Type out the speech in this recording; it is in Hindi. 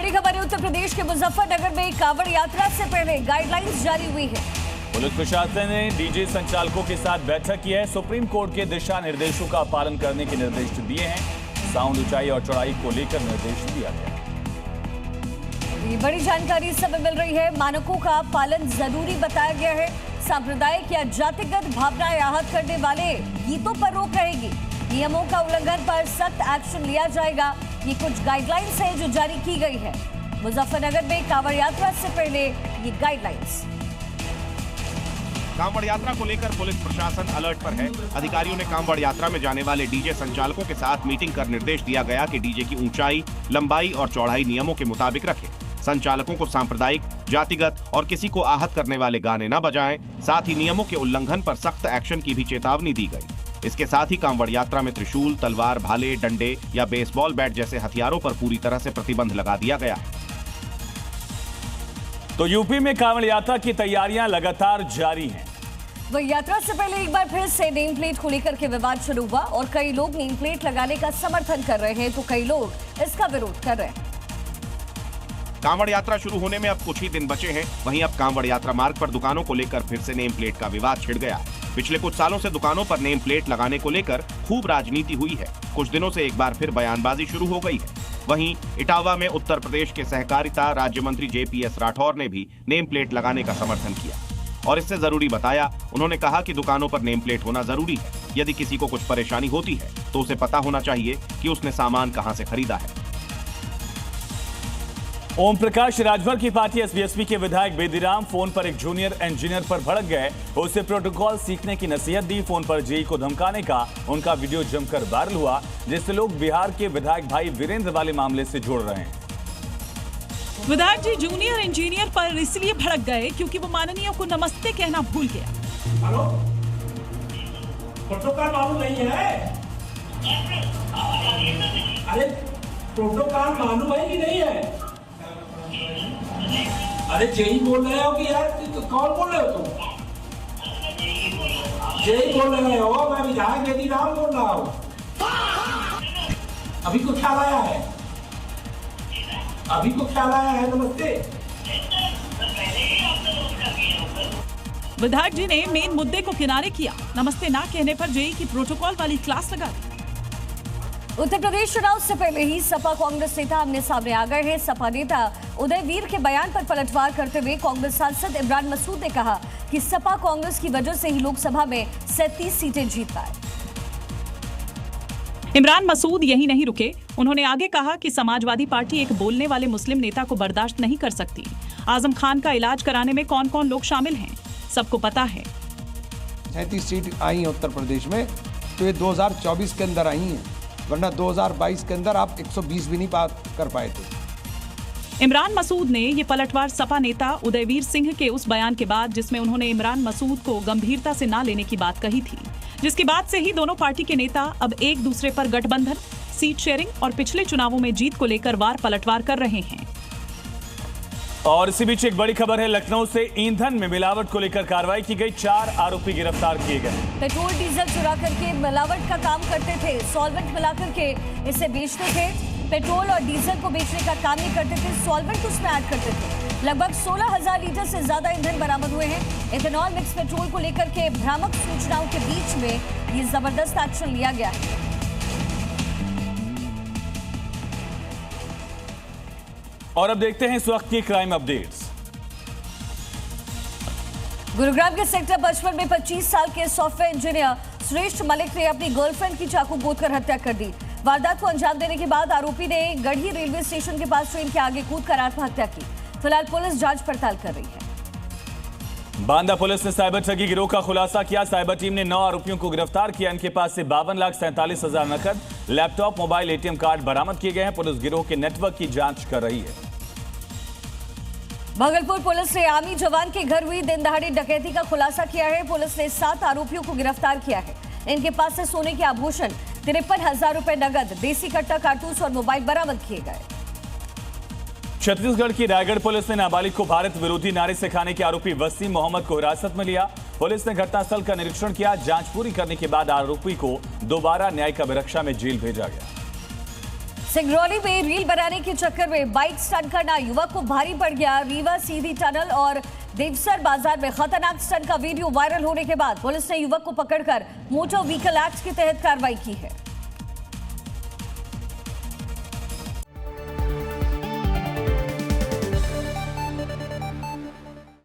बड़ी खबर है, उत्तर प्रदेश के मुजफ्फरनगर में कांवड़ यात्रा से पहले गाइडलाइंस जारी हुई है। पुलिस प्रशासन ने डीजे संचालकों के साथ बैठक की है। सुप्रीम कोर्ट के दिशा निर्देशों का पालन करने के निर्देश दिए हैं। साउंड ऊंचाई और चौड़ाई को लेकर निर्देश दिया गया है। ये बड़ी जानकारी इस समय मिल रही है। मानकों का पालन जरूरी बताया गया है। सांप्रदायिक या जातिगत भावनाएं आहत करने वाले गीतों पर रोक रहेगी। नियमों का उल्लंघन पर सख्त एक्शन लिया जाएगा। ये कुछ गाइडलाइंस है जो जारी की गई है। मुजफ्फरनगर में कांवड़ यात्रा से पहले ये गाइडलाइंस। कांवड़ यात्रा को लेकर पुलिस प्रशासन अलर्ट पर है। अधिकारियों ने कांवड़ यात्रा में जाने वाले डीजे संचालकों के साथ मीटिंग कर निर्देश दिया गया कि डीजे की ऊंचाई, लंबाई और चौड़ाई नियमों के मुताबिक रखें। संचालकों को सांप्रदायिक, जातिगत और किसी को आहत करने वाले गाने न बजाएं। साथ ही नियमों के उल्लंघन पर सख्त एक्शन की भी चेतावनी दी गई। इसके साथ ही कांवड़ यात्रा में त्रिशूल, तलवार, भाले, डंडे या बेसबॉल बैट जैसे हथियारों पर पूरी तरह से प्रतिबंध लगा दिया गया है। तो यूपी में कांवड़ यात्रा की तैयारियां लगातार जारी हैं। वह यात्रा से पहले एक बार फिर से नेम प्लेट को लेकर के विवाद शुरू हुआ और कई लोग नेम प्लेट लगाने का समर्थन कर रहे हैं तो कई लोग इसका विरोध कर रहे हैं। कांवड़ यात्रा शुरू होने में अब कुछ ही दिन बचे हैं। वहीं अब कांवड़ यात्रा मार्ग पर दुकानों को लेकर फिर से नेम प्लेट का विवाद छिड़ गया। पिछले कुछ सालों से दुकानों पर नेम प्लेट लगाने को लेकर खूब राजनीति हुई है। कुछ दिनों से एक बार फिर बयानबाजी शुरू हो गई है। वहीं इटावा में उत्तर प्रदेश के सहकारिता राज्य मंत्री JPS राठौर ने भी नेम प्लेट लगाने का समर्थन किया और इससे जरूरी बताया। उन्होंने कहा कि दुकानों पर नेम प्लेट होना जरूरी है। यदि किसी को कुछ परेशानी होती है तो उसे पता होना चाहिए कि उसने सामान कहां से खरीदा है। ओम प्रकाश राजभर की पार्टी SBSP के विधायक बेदीराम फोन पर एक जूनियर इंजीनियर पर भड़क गए। उसे प्रोटोकॉल सीखने की नसीहत दी। फोन पर जेई को धमकाने का उनका वीडियो जमकर वायरल हुआ, जिससे लोग बिहार के विधायक भाई वीरेंद्र वाले मामले से जोड़ रहे हैं। विधायक जी जूनियर इंजीनियर पर इसलिए भड़क गए क्योंकि वो माननीय को नमस्ते कहना भूल गया। हेलो, प्रोटोकॉल मालूम नहीं है? अरे प्रोटोकॉल मालूम है कि नहीं है? अरे जेई बोल रहे हो कि यार कौन बोल रहे हो तुम? जेई बोल रहे हो? मैं विधायक बेदीराम बोल रहा हूँ। अभी को ख्याल आया है? अभी को ख्याल आया है? नमस्ते। विधायक जी ने मेन मुद्दे को किनारे किया। नमस्ते ना कहने पर जेई की प्रोटोकॉल वाली क्लास लगा दी। उत्तर प्रदेश चुनाव से पहले ही सपा कांग्रेस नेता आमने सामने आ गए हैं। सपा नेता उदयवीर के बयान पर पलटवार करते हुए कांग्रेस सांसद इमरान मसूद ने कहा कि सपा कांग्रेस की वजह से ही लोकसभा में 37 सीटें जीत पाए। इमरान मसूद यही नहीं रुके। उन्होंने आगे कहा कि समाजवादी पार्टी एक बोलने वाले मुस्लिम नेता को बर्दाश्त नहीं कर सकती। आजम खान का इलाज कराने में कौन कौन लोग शामिल हैं सबको पता है। 37 सीट आई है उत्तर प्रदेश में, तो ये 2024 के अंदर आई हैं, वरना 2022 के अंदर आप 120 भी नहीं कर पाए थे। इमरान मसूद ने ये पलटवार सपा नेता उदयवीर सिंह के उस बयान के बाद जिसमें उन्होंने इमरान मसूद को गंभीरता से ना लेने की बात कही थी, जिसके बाद से ही दोनों पार्टी के नेता अब एक दूसरे पर गठबंधन, सीट शेयरिंग और पिछले चुनावों में जीत को लेकर वार पलटवार कर रहे हैं। और इसी बीच एक बड़ी खबर है। लखनऊ से ईंधन में मिलावट को लेकर कार्रवाई की गई। 4 आरोपी गिरफ्तार किए गए। पेट्रोल डीजल चुरा करके मिलावट का काम करते थे। सॉल्वेंट मिलाकर के इसे बेचते थे। पेट्रोल और डीजल को बेचने का काम ही करते थे, सॉल्वेंट उसमें ऐड करते थे। लगभग 16,000 लीटर से ज्यादा ईंधन बरामद हुए हैं। इथेनॉल मिक्स पेट्रोल को लेकर के भ्रामक सूचनाओं के बीच में ये जबरदस्त एक्शन लिया गया है। और अब देखते हैं इस वक्त की क्राइम अपडेट्स। गुरुग्राम के सेक्टर 55 में 25 साल के सॉफ्टवेयर इंजीनियर श्रेष्ठ मलिक ने अपनी गर्लफ्रेंड की चाकू गोदकर हत्या कर दी। वारदात को अंजाम देने के बाद आरोपी ने गढ़ी रेलवे स्टेशन के पास ट्रेन के आगे कूदकर आत्महत्या की। फिलहाल पुलिस जांच पड़ताल कर रही है। बांदा पुलिस ने साइबर ठगी गिरोह का खुलासा किया। साइबर टीम ने 9 आरोपियों को गिरफ्तार किया। इनके पास से 52,47,000 नकद, लैपटॉप, मोबाइल, ATM कार्ड बरामद किए गए हैं। पुलिस गिरोह के नेटवर्क की जांच कर रही है। भागलपुर पुलिस ने आर्मी जवान के घर हुई दिन दहाड़े डकैती का खुलासा किया है। पुलिस ने 7 आरोपियों को गिरफ्तार किया है। इनके पास से सोने के आभूषण, 53,000 रुपए नगद, देसी कट्टा, कारतूस और मोबाइल बरामद किए गए। छत्तीसगढ़ की रायगढ़ पुलिस ने नाबालिग को भारत विरोधी नारे सिखाने के आरोपी वसीम मोहम्मद को हिरासत में लिया। पुलिस ने घटनास्थल का निरीक्षण किया। जांच पूरी करने के बाद आरोपी को दोबारा न्यायिक अभिरक्षा में जेल भेजा गया। सिंगरौली में रील बनाने के चक्कर में बाइक स्टंट करना युवक को भारी पड़ गया। रीवा सीधी टनल और देवसर बाजार में खतरनाक स्टंट का वीडियो वायरल होने के बाद पुलिस ने युवक को पकड़कर मोटर व्हीकल एक्ट के तहत कार्रवाई की है।